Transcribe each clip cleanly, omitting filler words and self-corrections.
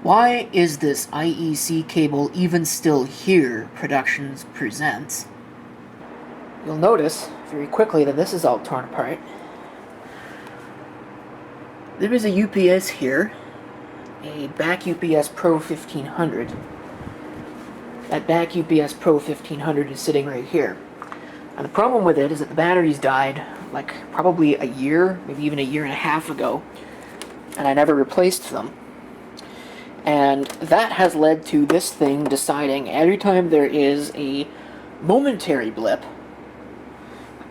Why is this IEC cable even still here? Productions presents. You'll notice very quickly that this is all torn apart. There is a UPS here, a back UPS Pro 1500. That back UPS Pro 1500 is sitting right here. And the problem with it is that the batteries died like probably a year, maybe even a year and a half ago, and I never replaced them. And that has led to this thing deciding every time there is a momentary blip,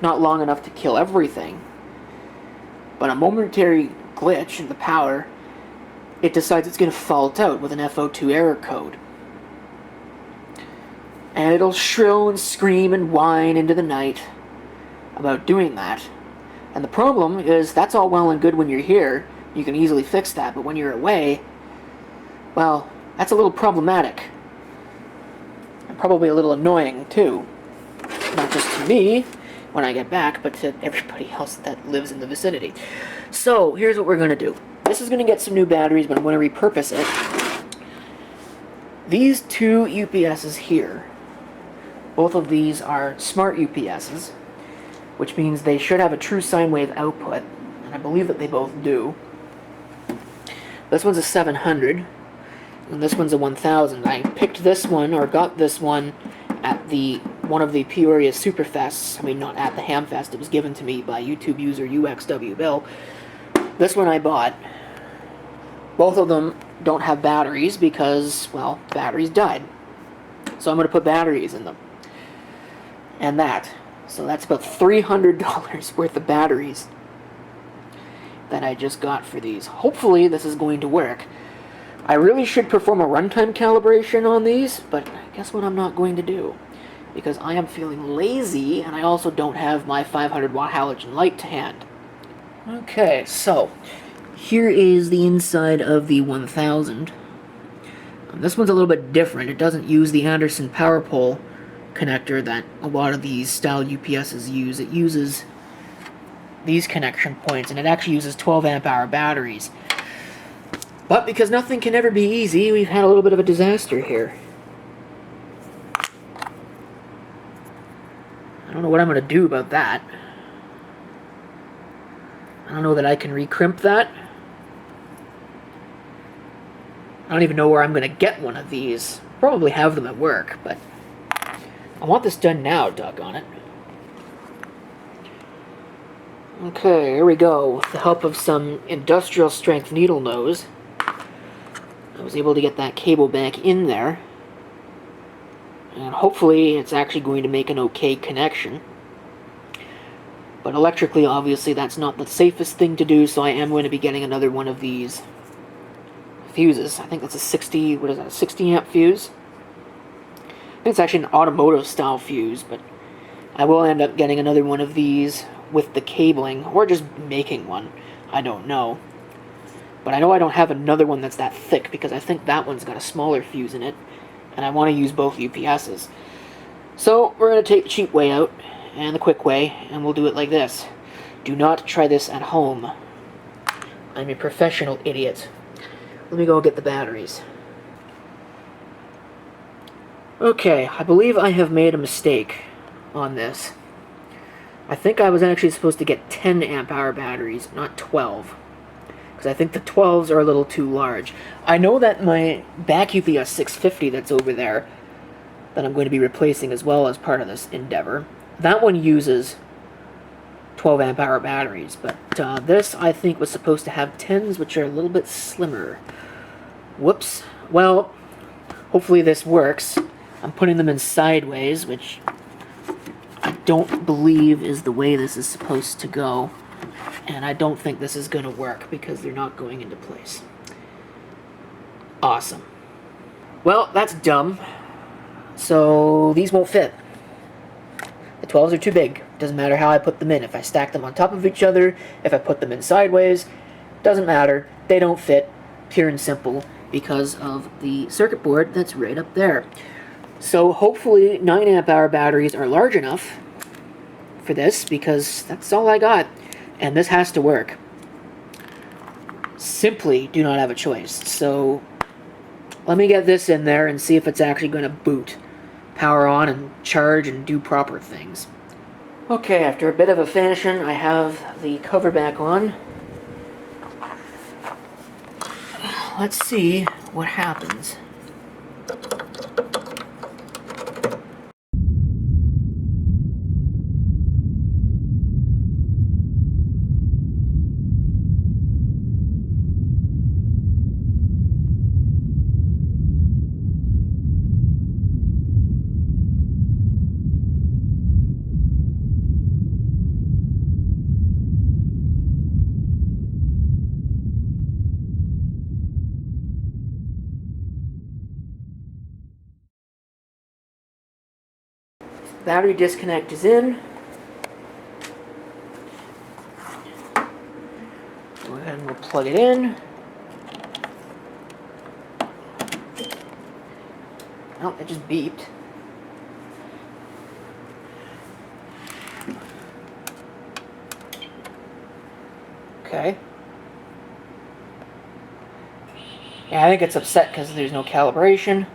not long enough to kill everything, but a momentary glitch in the power, it decides it's going to fault out with an FO2 error code. And it'll shrill and scream and whine into the night about doing that. And the problem is that's all well and good when you're here. You can easily fix that, but when you're away, well, that's a little problematic. And probably a little annoying, too. Not just to me, when I get back, but to everybody else that lives in the vicinity. So, here's what we're going to do. This is going to get some new batteries, but I'm going to repurpose it. These two UPSs here, both of these are smart UPSs, which means they should have a true sine wave output, and I believe that they both do. This one's a 700. And this one's a 1000. I picked this one, or got this one, at one of the Peoria Superfests. I mean, not at the Hamfest. It was given to me by YouTube user UXW Bill. This one I bought. Both of them don't have batteries because, well, batteries died. So I'm going to put batteries in them. And that. So that's about $300 worth of batteries that I just got for these. Hopefully this is going to work. I really should perform a runtime calibration on these, but guess what I'm not going to do? Because I am feeling lazy, and I also don't have my 500 watt halogen light to hand. Okay, so here is the inside of the 1000. This one's a little bit different. It doesn't use the Anderson power pole connector that a lot of these style UPSs use. It uses these connection points, and it actually uses 12 amp hour batteries. But because nothing can ever be easy, we've had a little bit of a disaster here. I don't know what I'm going to do about that. I don't know that I can recrimp that. I don't even know where I'm going to get one of these. Probably have them at work, but I want this done now, doggone it. Okay, here we go. With the help of some industrial strength needle nose, I was able to get that cable back in there, and hopefully it's actually going to make an okay connection. But electrically, obviously, that's not the safest thing to do, so I am going to be getting another one of these fuses. I think that's a 60, what is that, a 60 amp fuse? I think it's actually an automotive style fuse, but I will end up getting another one of these with the cabling, or just making one. I don't know. But I know I don't have another one that's that thick, because I think that one's got a smaller fuse in it, and I want to use both UPSs. So, we're going to take the cheap way out, and the quick way, and we'll do it like this. Do not try this at home. I'm a professional idiot. Let me go get the batteries. Okay, I believe I have made a mistake on this. I think I was actually supposed to get 10 amp hour batteries, not 12. Because I think the 12s are a little too large. I know that my back UPS 650 that's over there, that I'm going to be replacing as well as part of this endeavor, that one uses 12 amp hour batteries, but this I think was supposed to have 10s, which are a little bit slimmer. Whoops. Well, hopefully this works. I'm putting them in sideways, which I don't believe is the way this is supposed to go. And I don't think this is going to work because they're not going into place. Awesome. Well, that's dumb. So these won't fit. The 12s are too big. Doesn't matter how I put them in. If I stack them on top of each other, if I put them in sideways, doesn't matter. They don't fit, pure and simple, because of the circuit board that's right up there. So hopefully 9 amp hour batteries are large enough for this, because that's all I got. And this has to work. Simply do not have a choice. So Let me get this in there and see if it's actually going to boot. Power on and charge and do proper things. Okay, after a bit of a finishing, I have the cover back on. Let's see what happens. Battery disconnect is in. Go ahead and we'll plug it in. Oh, it just beeped. Okay. Yeah, I think it's upset because there's no calibration.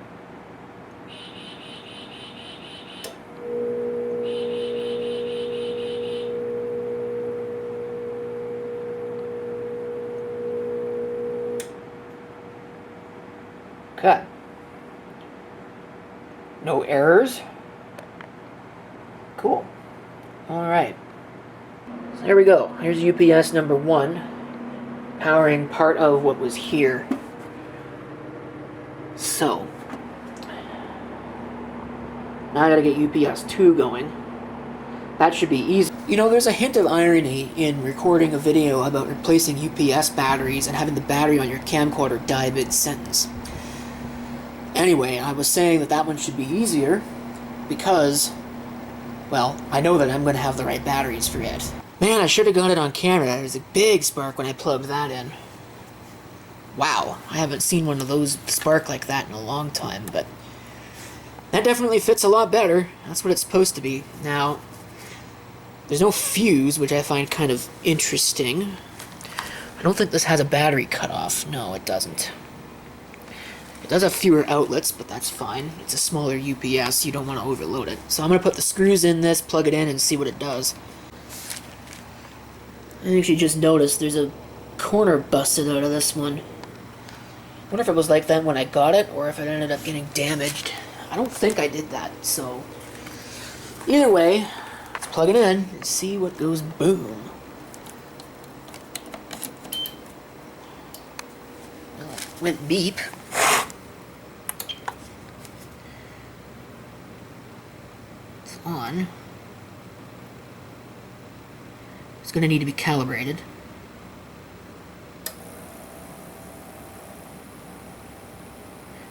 Okay. No errors. Cool. Alright. So there we go. Here's UPS number 1, powering part of what was here. So, now I gotta get UPS 2 going. That should be easy. You know, there's a hint of irony in recording a video about replacing UPS batteries and having the battery on your camcorder die mid-sentence. Anyway, I was saying that one should be easier because, well, I know that I'm going to have the right batteries for it. Man, I should have got it on camera. There was a big spark when I plugged that in. Wow, I haven't seen one of those spark like that in a long time, but that definitely fits a lot better. That's what it's supposed to be. Now, there's no fuse, which I find kind of interesting. I don't think this has a battery cutoff. No, it doesn't. It does have fewer outlets, but that's fine. It's a smaller UPS, you don't want to overload it. So I'm going to put the screws in this, plug it in, and see what it does. I think you just noticed there's a corner busted out of this one. I wonder if it was like that when I got it, or if it ended up getting damaged. I don't think I did that, so... Either way, let's plug it in and see what goes boom. Well, it went beep. It's on. It's going to need to be calibrated.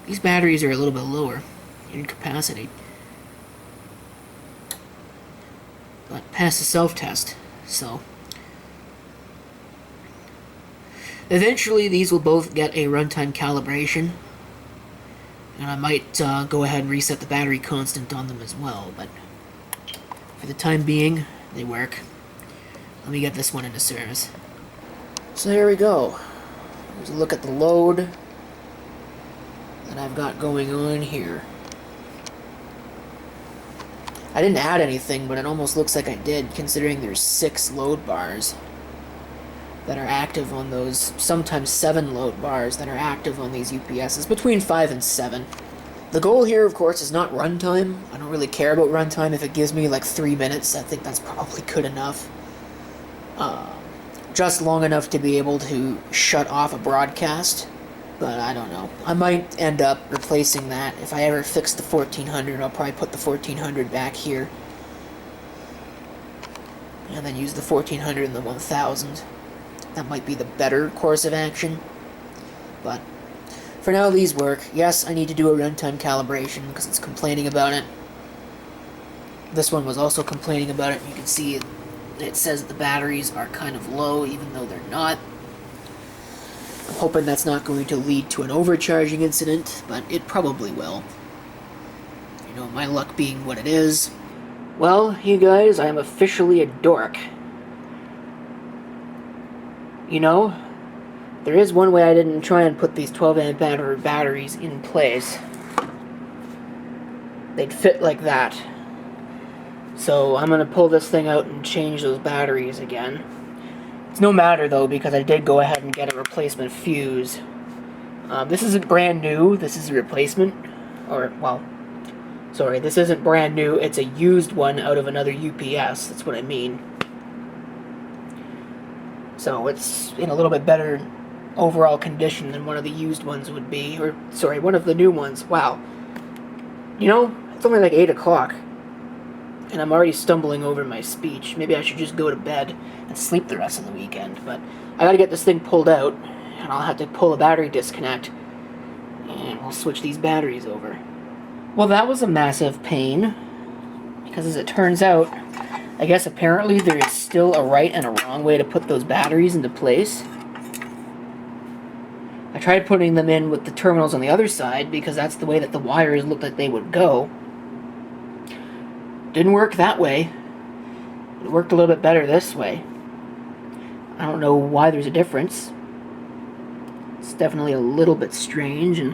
These batteries are a little bit lower in capacity, but passed the self-test, so eventually these will both get a runtime calibration, and I might go ahead and reset the battery constant on them as well, but for the time being, they work. Let me get this one into service. So there we go. Here's a look at the load that I've got going on here. I didn't add anything, but it almost looks like I did, considering there's 6 load bars that are active on those, sometimes 7 load bars that are active on these UPSs, between 5 and 7. The goal here, of course, is not runtime. I don't really care about runtime. If it gives me like 3 minutes, I think that's probably good enough. Just long enough to be able to shut off a broadcast. But I don't know. I might end up replacing that. If I ever fix the 1400, I'll probably put the 1400 back here. And then use the 1400 and the 1000. That might be the better course of action. But for now, these work. Yes, I need to do a runtime calibration because it's complaining about it. This one was also complaining about it. You can see it says that the batteries are kind of low, even though they're not. I'm hoping that's not going to lead to an overcharging incident, but it probably will. You know, my luck being what it is. Well, you guys, I am officially a dork. You know, There is one way I didn't try and put these 12 amp hour batteries in place. They'd fit like that. So I'm going to pull this thing out and change those batteries again. It's no matter though, because I did go ahead and get a replacement fuse. This isn't brand new, this is a replacement. Or, well, sorry, this isn't brand new, it's a used one out of another UPS, that's what I mean. So it's in a little bit better overall condition than one of the used ones would be. Or, sorry, one of the new ones. Wow. You know, it's only like 8 o'clock. And I'm already stumbling over my speech. Maybe I should just go to bed and sleep the rest of the weekend. But I gotta get this thing pulled out, and I'll have to pull a battery disconnect, and we'll switch these batteries over. Well, that was a massive pain, because as it turns out, I guess apparently there is still a right and a wrong way to put those batteries into place. I tried putting them in with the terminals on the other side, because that's the way that the wires looked like they would go. Didn't work that way. It worked a little bit better this way. I don't know why there's a difference. It's definitely a little bit strange, and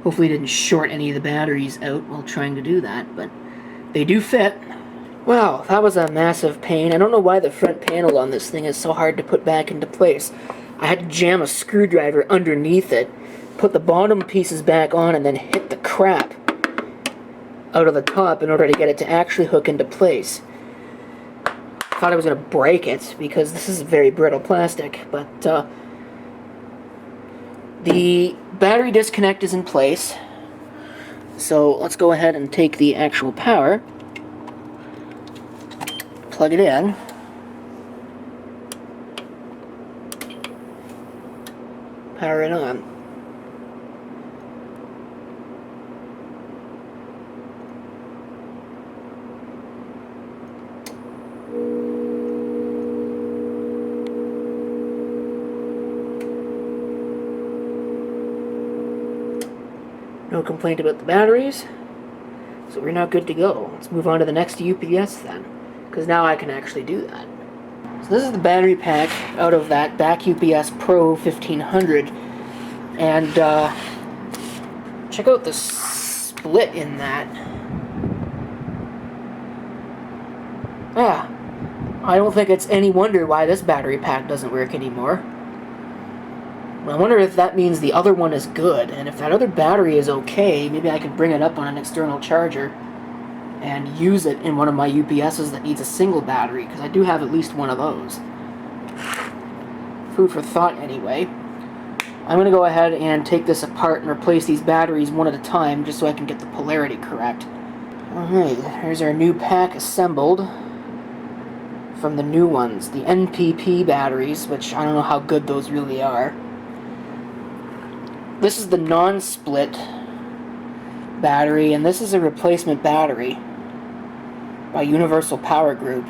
hopefully didn't short any of the batteries out while trying to do that, but they do fit. Wow, that was a massive pain. I don't know why the front panel on this thing is so hard to put back into place. I had to jam a screwdriver underneath it, put the bottom pieces back on, and then hit the crap out of the top in order to get it to actually hook into place. I thought I was going to break it because this is very brittle plastic, but the battery disconnect is in place. So let's go ahead and take the actual power, plug it in, power it on. No complaint about the batteries, so we're now good to go. Let's move on to the next UPS then, because now I can actually do that. So this is the battery pack out of that back UPS Pro 1500, and check out the split in that. I don't think it's any wonder why this battery pack doesn't work anymore. I wonder if that means the other one is good, and if that other battery is okay, maybe I could bring it up on an external charger and use it in one of my UPSs that needs a single battery, because I do have at least one of those. Food for thought anyway. I'm going to go ahead and take this apart and replace these batteries one at a time, just so I can get the polarity correct. Alright, here's our new pack assembled from the new ones, the NPP batteries, which I don't know how good those really are. This is the non-split battery, and this is a replacement battery by Universal Power Group.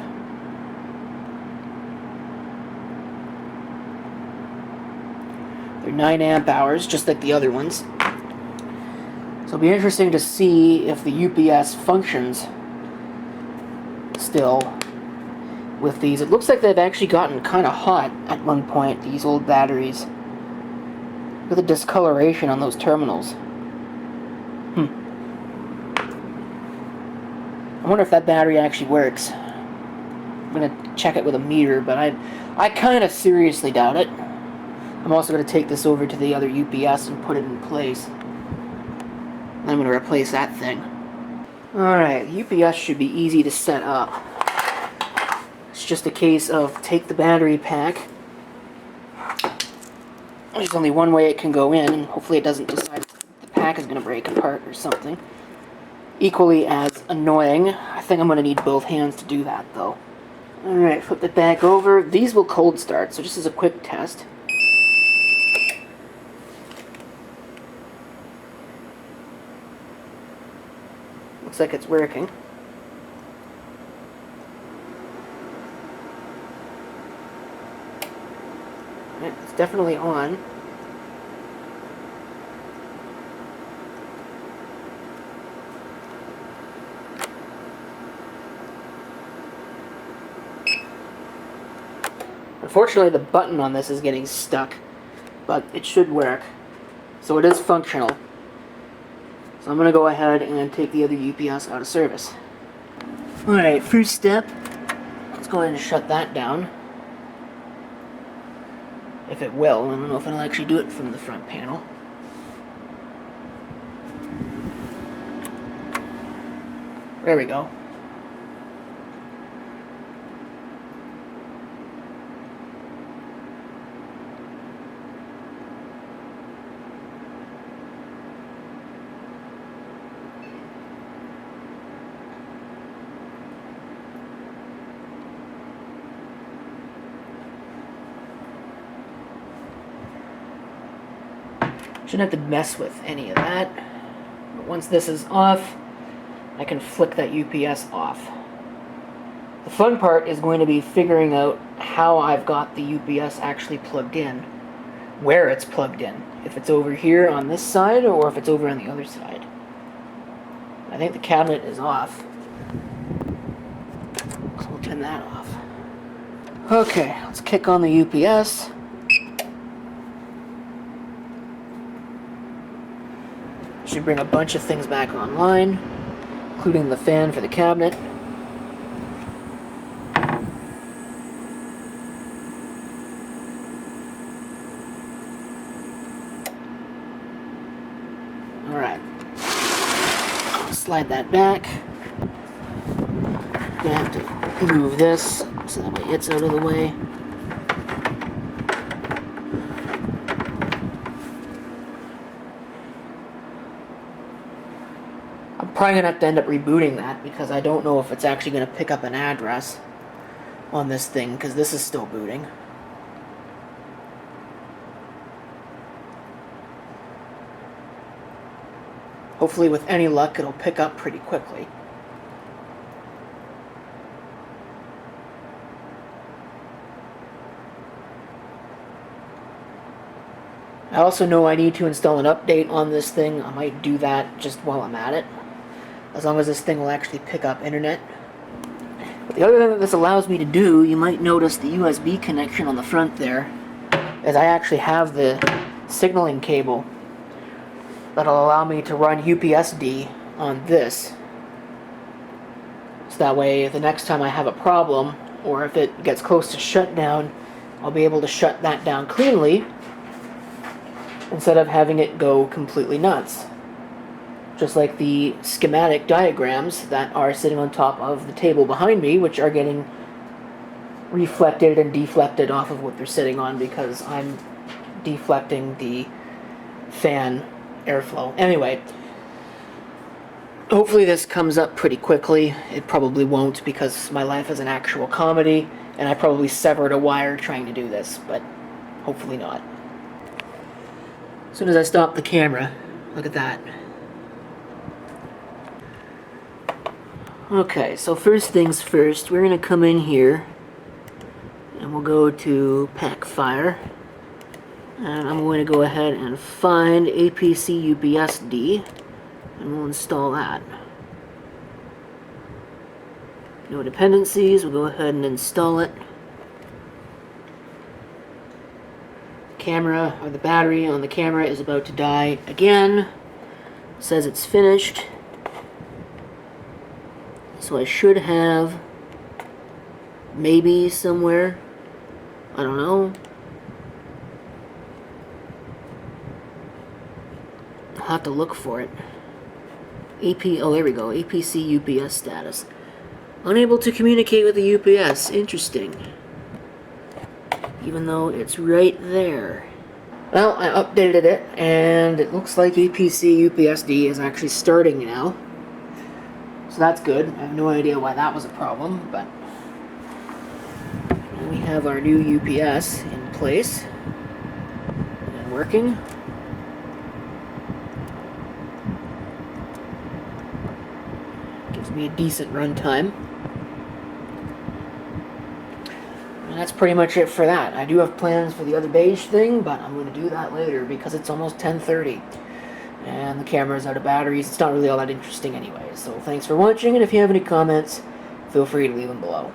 They're 9 amp hours, just like the other ones. So it'll be interesting to see if the UPS functions still with these. It looks like they've actually gotten kind of hot at one point, these old batteries. Look at the discoloration on those terminals. I wonder if that battery actually works. I'm going to check it with a meter, but I kind of seriously doubt it. I'm also going to take this over to the other UPS and put it in place. And I'm going to replace that thing. Alright, UPS should be easy to set up. It's just a case of take the battery pack. There's only one way it can go in, and hopefully it doesn't decide the pack is going to break apart or something. Equally as annoying. I think I'm going to need both hands to do that, though. Alright, flip it back over. These will cold start, so just as a quick test. Looks like it's working. It's definitely on. Unfortunately, the button on this is getting stuck, but it should work. So it is functional. So I'm going to go ahead and take the other UPS out of service. Alright, first step, let's go ahead and shut that down. If it will. I don't know if it'll actually do it from the front panel. There we go. Shouldn't have to mess with any of that. But once this is off, I can flick that UPS off. The fun part is going to be figuring out how I've got the UPS actually plugged in, where it's plugged in. If it's over here on this side or if it's over on the other side. I think the cabinet is off. So we'll turn that off. Okay, let's kick on the UPS. Should bring a bunch of things back online, including the fan for the cabinet. Alright. Slide that back. Gonna have to move this so that way it's out of the way. I'm probably going to have to end up rebooting that because I don't know if it's actually going to pick up an address on this thing because this is still booting. Hopefully with any luck it'll pick up pretty quickly. I also know I need to install an update on this thing. I might do that just while I'm at it, as long as this thing will actually pick up internet. But the other thing that this allows me to do, you might notice the USB connection on the front there, is I actually have the signaling cable that'll allow me to run UPSD on this. So that way, the next time I have a problem, or if it gets close to shutdown, I'll be able to shut that down cleanly, instead of having it go completely nuts. Just like the schematic diagrams that are sitting on top of the table behind me, which are getting reflected and deflected off of what they're sitting on because I'm deflecting the fan airflow. Anyway, hopefully this comes up pretty quickly. It probably won't because my life is an actual comedy and I probably severed a wire trying to do this, but hopefully not. As soon as I stop the camera, look at that. Okay, so first things first, we're going to come in here and we'll go to Pack Fire. And I'm going to go ahead and find APC UPSD and we'll install that. No dependencies, we'll go ahead and install it. Camera, or the battery on the camera is about to die again. It says it's finished. So I should have maybe somewhere, I don't know. I'll have to look for it. Oh, there we go. APC UPS status. Unable to communicate with the UPS. Interesting. Even though it's right there. Well, I updated it, and it looks like APC UPSD is actually starting now. So that's good. I have no idea why that was a problem, but we have our new UPS in place and working. Gives me a decent runtime. And that's pretty much it for that. I do have plans for the other beige thing, but I'm going to do that later because it's almost 10:30. And the camera's out of batteries. It's not really all that interesting anyway. So thanks for watching, and if you have any comments, feel free to leave them below.